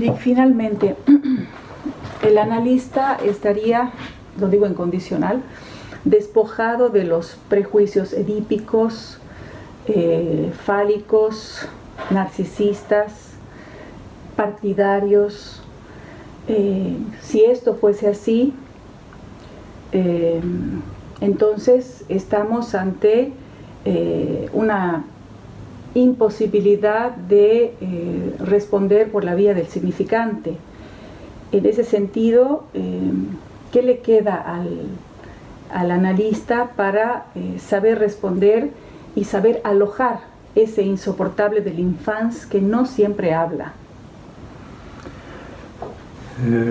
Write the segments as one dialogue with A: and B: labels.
A: Y finalmente, el analista estaría, lo digo en condicional, despojado de los prejuicios edípicos, fálicos, narcisistas, partidarios. Si esto fuese así, entonces estamos ante una imposibilidad de responder por la vía del significante. En ese sentido, ¿qué le queda al analista para saber responder y saber alojar ese insoportable del infans que no siempre habla?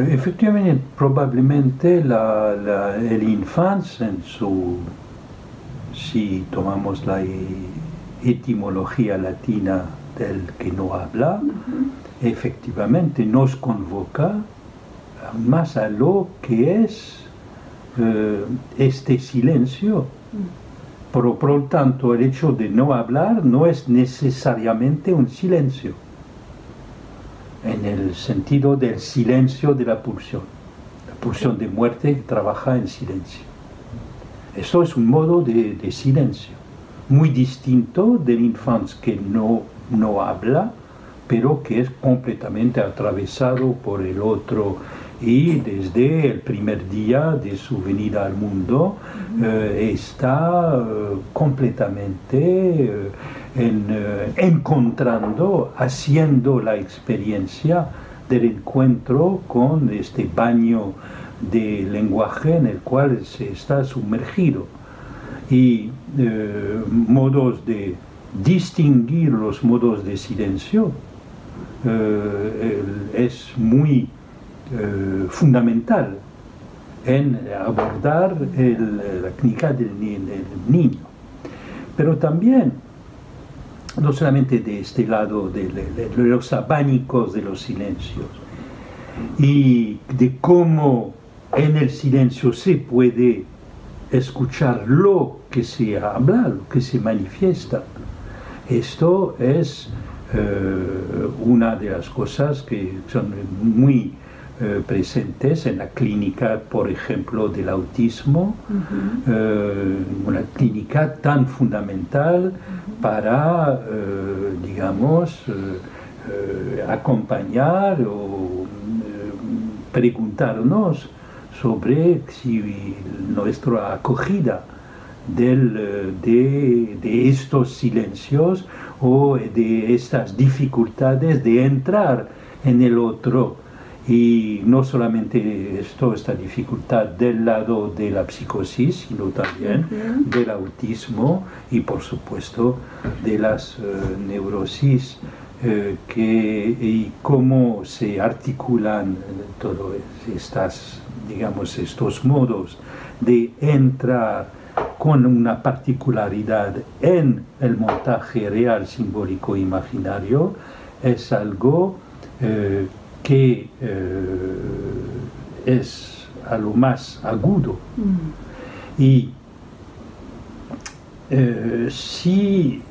B: Efectivamente, probablemente el infans, si tomamos la etimología latina del que no habla, efectivamente nos convoca más a lo que es este silencio. Por lo tanto, el hecho de no hablar no es necesariamente un silencio, en el sentido del silencio de la pulsión de muerte que trabaja en silencio. Esto es un modo de silencio, muy distinto del infans que no habla, pero que es completamente atravesado por el otro, y desde el primer día de su venida al mundo está completamente encontrando, haciendo la experiencia del encuentro con este baño de lenguaje en el cual se está sumergido. Y modos de distinguir los modos de silencio es muy fundamental en abordar la clínica del niño. Pero también, no solamente de este lado de los abanicos de los silencios, y de cómo en el silencio se puede escuchar lo que se habla, lo que se manifiesta. Esto es una de las cosas que son muy presentes en la clínica, por ejemplo, del autismo, una clínica tan fundamental para, digamos, acompañar o preguntarnos sobre si nuestra acogida de estos silencios o de estas dificultades de entrar en el otro, y no solamente esta dificultad del lado de la psicosis, sino también del autismo y por supuesto de las neurosis, y cómo se articulan todos estos modos de entrar con una particularidad en el montaje real, simbólico, imaginario. Es algo que es a lo más agudo. Y si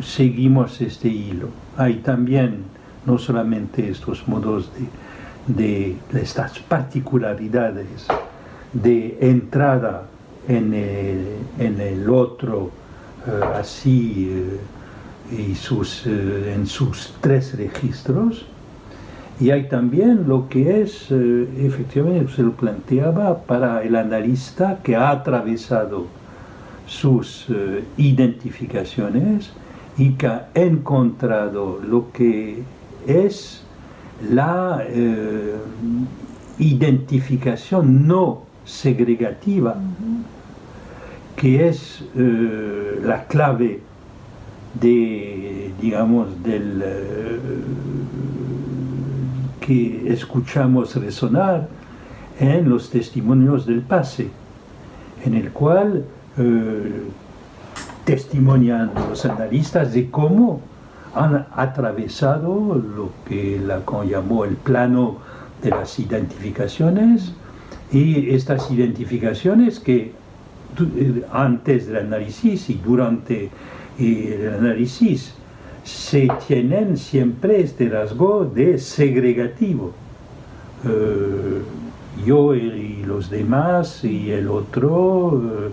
B: seguimos este hilo, hay también no solamente estos modos de estas particularidades de entrada en el otro, así y en sus tres registros, y hay también lo que es, efectivamente se lo planteaba, para el analista que ha atravesado sus identificaciones y que ha encontrado lo que es la identificación no segregativa, que es la clave de, digamos, que escuchamos resonar en los testimonios del pase, en el cual testimonian los analistas de cómo han atravesado lo que Lacan llamó el plano de las identificaciones, y estas identificaciones que antes del análisis y durante el análisis se tienen siempre este rasgo de segregativo. Yo y los demás y el otro,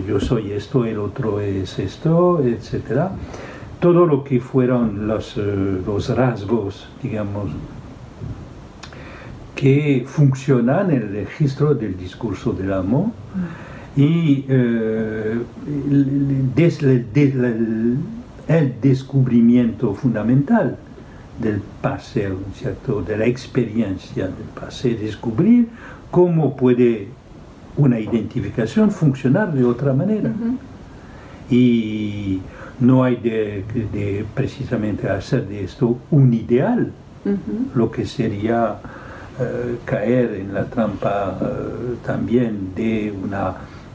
B: yo soy esto, el otro es esto, etc. Todo lo que fueron los rasgos, digamos, que funcionan en el registro del discurso del amor y desde el descubrimiento fundamental del paseo, ¿cierto? De la experiencia del paseo, descubrir cómo puede una identificación funcionar de otra manera. Y no hay de precisamente hacer de esto un ideal, lo que sería caer en la trampa también de una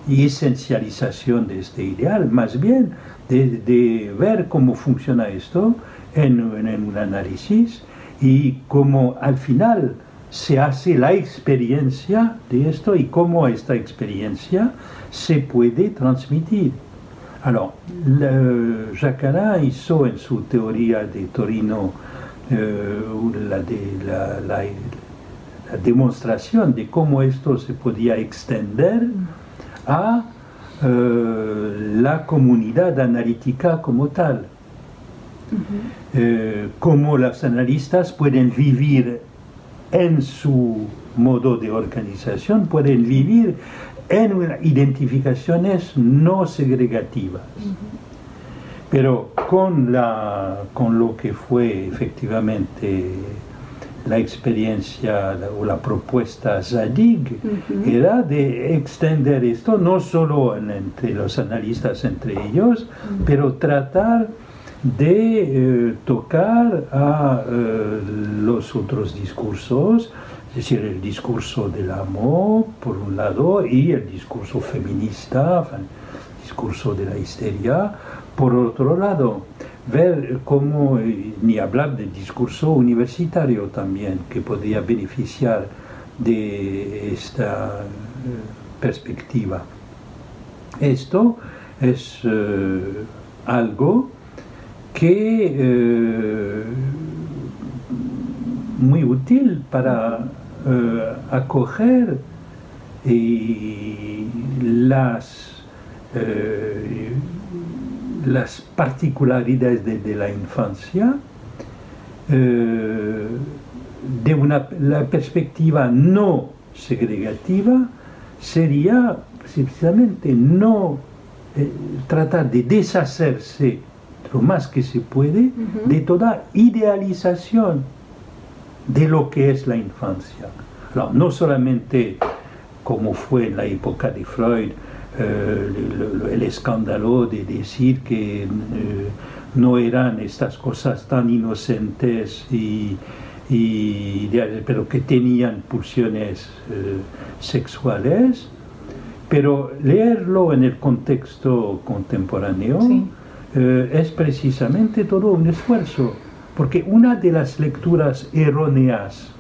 B: esencialización de este ideal, más bien de ver cómo funciona esto en un análisis y cómo al final se hace la experiencia de esto y cómo esta experiencia se puede transmitir. Alors, Jacques Alain hizo en su teoría de Torino la demostración de cómo esto se podía extender a la comunidad analítica como tal. Cómo los analistas pueden vivir en su modo de organización, pueden vivir en identificaciones no segregativas. Pero con lo que fue efectivamente la experiencia o la propuesta Zadig, era de extender esto no solo entre los analistas, entre ellos, pero tratar de tocar a los otros discursos, es decir, el discurso del amor, por un lado, y el discurso feminista, el discurso de la histeria, por otro lado. Ver cómo, ni hablar del discurso universitario también, que podría beneficiar de esta perspectiva. Esto es algo que muy útil para acoger las particularidades de la infancia, de la perspectiva no segregativa, sería precisamente no tratar de deshacerse lo más que se puede de toda idealización de lo que es la infancia. Alors, no solamente como fue en la época de Freud, el escándalo de decir que no eran estas cosas tan inocentes pero que tenían pulsiones sexuales, pero leerlo en el contexto contemporáneo es precisamente todo un esfuerzo, porque una de las lecturas erróneas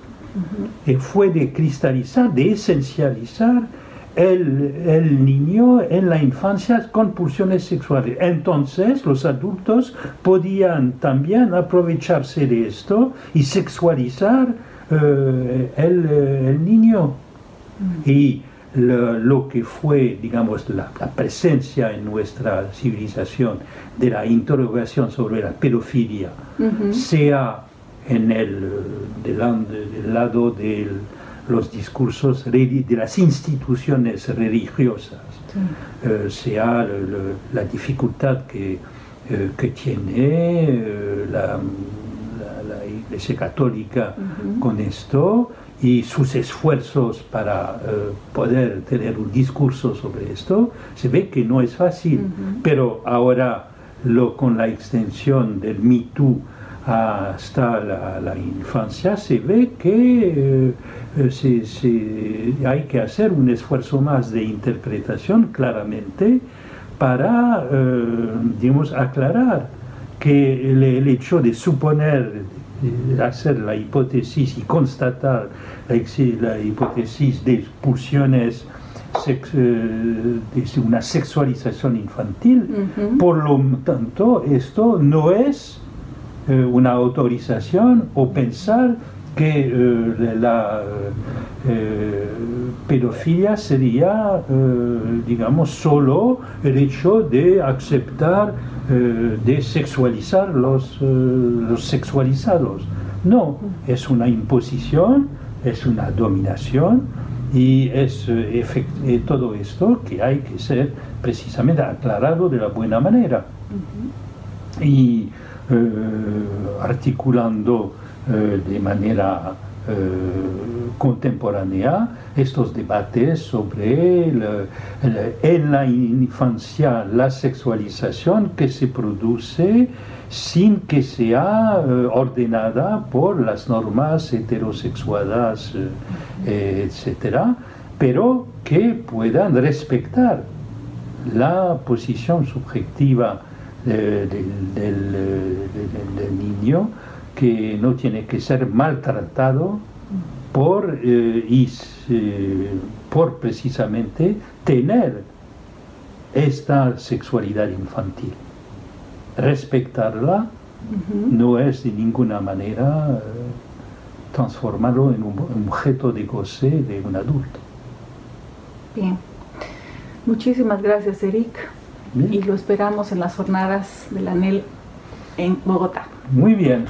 B: fue de cristalizar, de esencializar el niño en la infancia con pulsiones sexuales. Entonces los adultos podían también aprovecharse de esto y sexualizar el niño. Y lo que fue, digamos, la presencia en nuestra civilización de la interrogación sobre la pedofilia, sea en del lado del los discursos de las instituciones religiosas, sea la dificultad que tiene la Iglesia Católica con esto y sus esfuerzos para poder tener un discurso sobre esto, se ve que no es fácil, pero ahora con la extensión del Me Too hasta la infancia, se ve que hay que hacer un esfuerzo más de interpretación claramente para, digamos, aclarar que el hecho de suponer, hacer la hipótesis y constatar la hipótesis de pulsiones de una sexualización infantil. Por lo tanto, esto no es una autorización o pensar que la pedofilia sería, digamos, solo el hecho de aceptar, de sexualizar los sexualizados. No, es una imposición, es una dominación y es todo esto que hay que ser precisamente aclarado de la buena manera. Y articulando de manera contemporánea estos debates sobre en la infancia la sexualización que se produce sin que sea ordenada por las normas heterosexuales, etcétera, pero que puedan respetar la posición subjetiva del niño, que no tiene que ser maltratado por precisamente tener esta sexualidad infantil. Respetarla no es de ninguna manera transformarlo en un objeto de goce de un adulto.
A: Bien. Muchísimas gracias, Eric.
B: Bien.
A: Y lo esperamos en las jornadas del ANEL en Bogotá.
B: Muy bien.